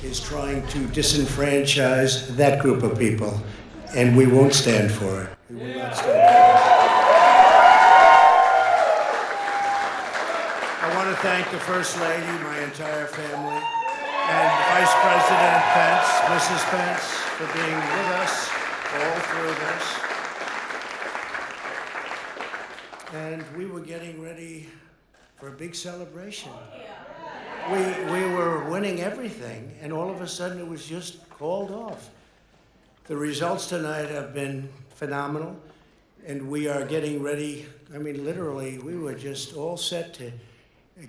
is trying to disenfranchise that group of people, and we won't stand for it. We will not stand for it. I want to thank the First Lady, my entire family, and Vice President Pence, Mrs. Pence, for being with us all through this. And we were getting ready for a big celebration. We were winning everything, and all of a sudden it was just called off. The results tonight have been phenomenal, and we are getting ready. I mean, literally, we were just all set to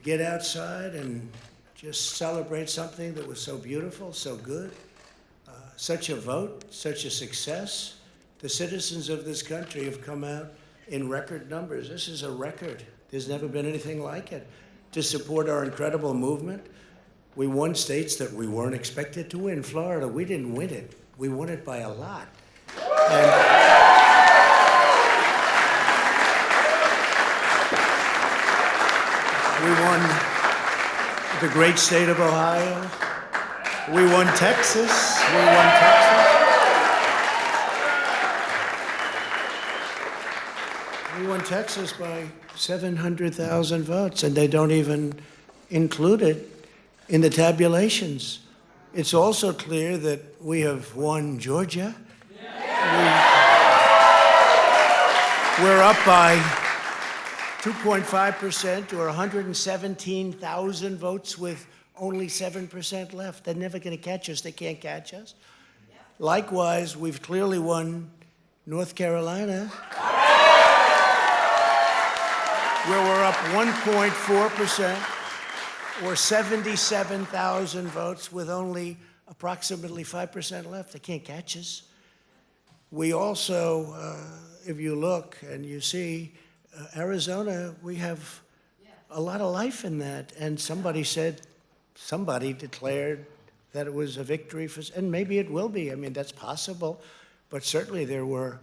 get outside and just celebrate something that was so beautiful, so good. Such a vote, such a success. The citizens of this country have come out in record numbers. This is a record. There's never been anything like it. To support our incredible movement. We won states that we weren't expected to win. Florida, we didn't win it. We won it by a lot. And we won the great state of Ohio. We won Texas. We won Texas. We won Texas by 700,000 votes, and they don't even include it in the tabulations. It's also clear that we have won Georgia. We're up by 2.5% or 117,000 votes with only 7% left. They're never going to catch us. They can't catch us. Likewise, we've clearly won North Carolina, where we're up 1.4% or 77,000 votes with only approximately 5% left. They can't catch us. We also, if you look and you see, Arizona, we have a lot of life in that. And somebody declared that it was a victory for, and maybe it will be. I mean, that's possible. But certainly there were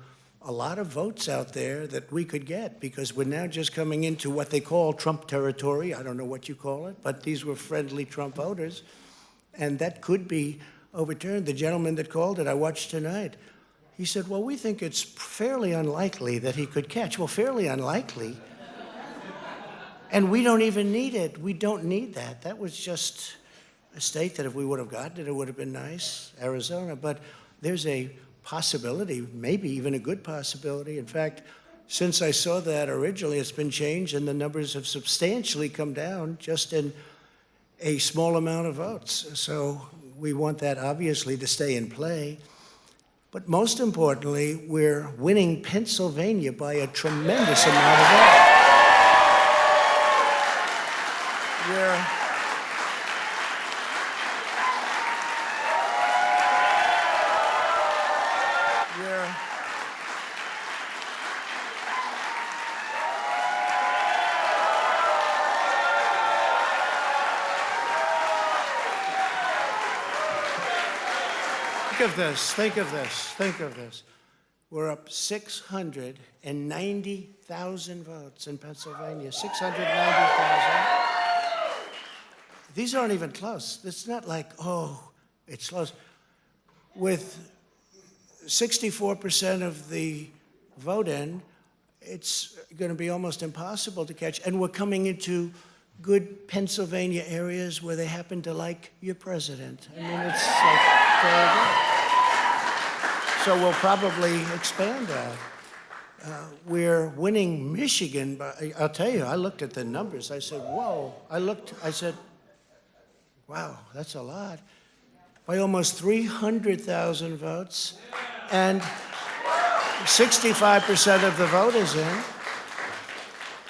a lot of votes out there that we could get, because we're now just coming into what they call Trump territory. I don't know what you call it, but these were friendly Trump voters, and that could be overturned. The gentleman that called it, I watched tonight, he said, well, we think it's fairly unlikely that he could catch. Well, fairly unlikely. And we don't even need it. We don't need that. That was just a state that if we would have gotten it, it would have been nice, Arizona. But there's a possibility, maybe even a good possibility. In fact, since I saw that originally, it's been changed and the numbers have substantially come down just in a small amount of votes. So we want that obviously to stay in play. But most importantly, we're winning Pennsylvania by a tremendous amount of votes. Think of this. We're up 690,000 votes in Pennsylvania, 690,000. These aren't even close. It's not like, oh, it's close. With 64% of the vote in, it's going to be almost impossible to catch. And we're coming into good Pennsylvania areas where they happen to like your president. I mean, it's like very good. So we'll probably expand that. We're winning Michigan, but I'll tell you, I looked at the numbers. I said, whoa. I said, wow, that's a lot. By almost 300,000 votes, and 65% of the vote is in.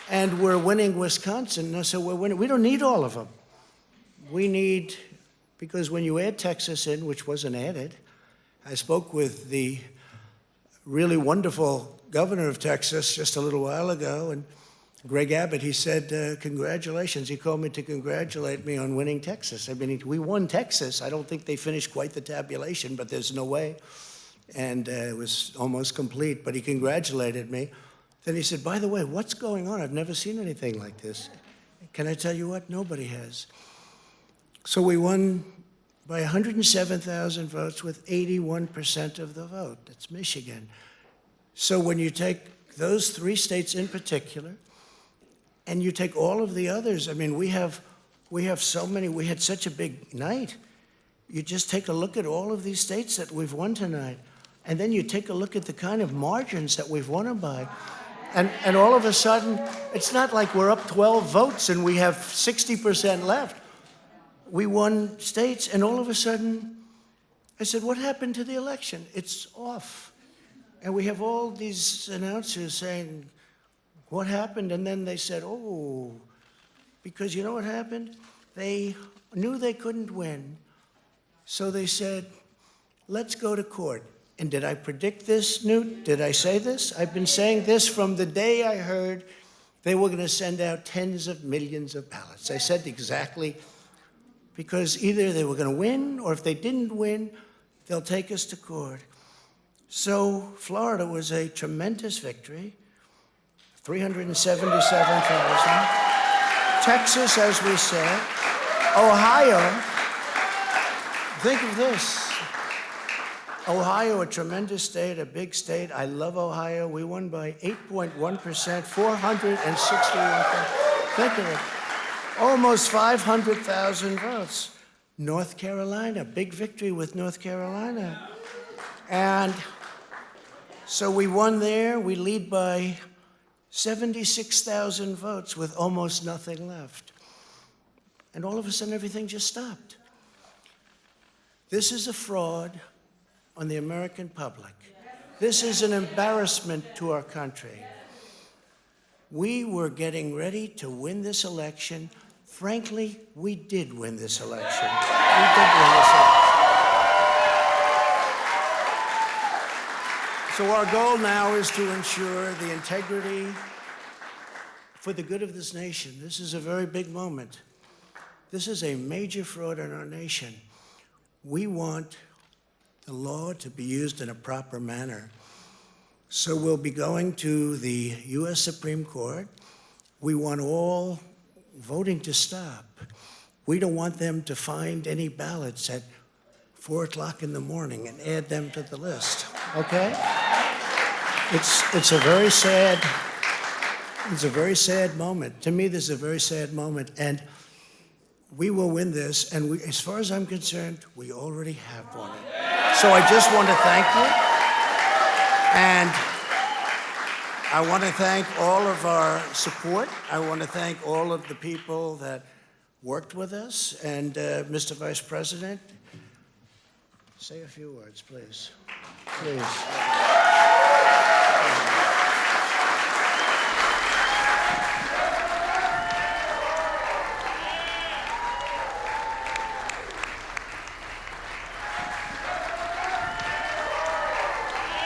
And we're winning Wisconsin, so we're winning. We don't need all of them. We need, because when you add Texas in, which wasn't added, I spoke with the really wonderful governor of Texas just a little while ago, and Greg Abbott, he said, congratulations. He called me to congratulate me on winning Texas. I mean, we won Texas. I don't think they finished quite the tabulation, but there's no way. And it was almost complete, but he congratulated me. Then he said, by the way, what's going on? I've never seen anything like this. Can I tell you what? Nobody has. So we won by 107,000 votes with 81% of the vote. That's Michigan. So when you take those three states in particular, and you take all of the others, I mean, we have so many, we had such a big night. You just take a look at all of these states that we've won tonight, and then you take a look at the kind of margins that we've won them by. And all of a sudden, it's not like we're up 12 votes and we have 60% left. We won states, and all of a sudden, I said, what happened to the election? It's off. And we have all these announcers saying, what happened? And then they said, oh, because you know what happened? They knew they couldn't win. So they said, let's go to court. And did I predict this, Newt? Did I say this? I've been saying this from the day I heard they were going to send out tens of millions of ballots. I said exactly, because either they were going to win, or if they didn't win, they'll take us to court. So Florida was a tremendous victory, 377,000. Texas, as we said. Ohio, think of this. Ohio, a tremendous state, a big state. I love Ohio. We won by 8.1%, 461,000. Think of it. Almost 500,000 votes. North Carolina, big victory with North Carolina. And so we won there. We lead by 76,000 votes with almost nothing left. And all of a sudden, everything just stopped. This is a fraud on the American public. This is an embarrassment to our country. We were getting ready to win this election. Frankly, we did win this election. We did win this election. So our goal now is to ensure the integrity for the good of this nation. This is a very big moment. This is a major fraud in our nation. We want the law to be used in a proper manner. So we'll be going to the U.S. Supreme Court. We want all voting to stop. We don't want them to find any ballots at 4 o'clock in the morning and add them to the list, okay? It's a very sad moment. To me, this is a very sad moment, and we will win this, and as far as I'm concerned, we already have won it. So I just want to thank you, and I want to thank all of our support. I want to thank all of the people that worked with us, and Mr. Vice President, say a few words, please. Please.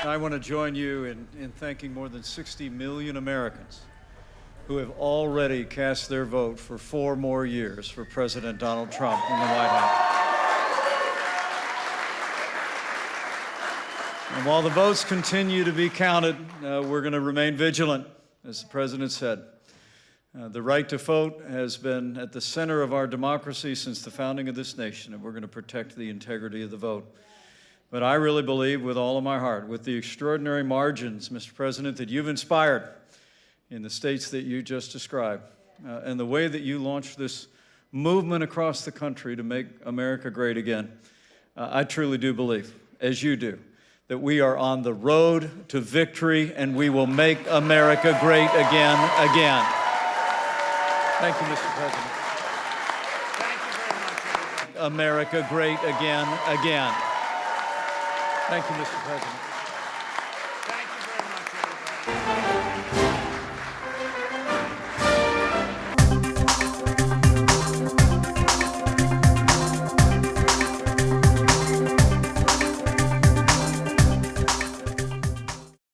I want to join you in thanking more than 60 million Americans who have already cast their vote for 4 more years for President Donald Trump in the White House. And while the votes continue to be counted, we're going to remain vigilant, as the President said. The right to vote has been at the center of our democracy since the founding of this nation, and we're going to protect the integrity of the vote. But I really believe with all of my heart, with the extraordinary margins, Mr. President, that you've inspired in the states that you just described, and the way that you launched this movement across the country to make America great again, I truly do believe, as you do, that we are on the road to victory and we will make America great again. Thank you, Mr. President. Thank you very much, everybody. America great again. Thank you, Mr. President. Thank you very much, everybody.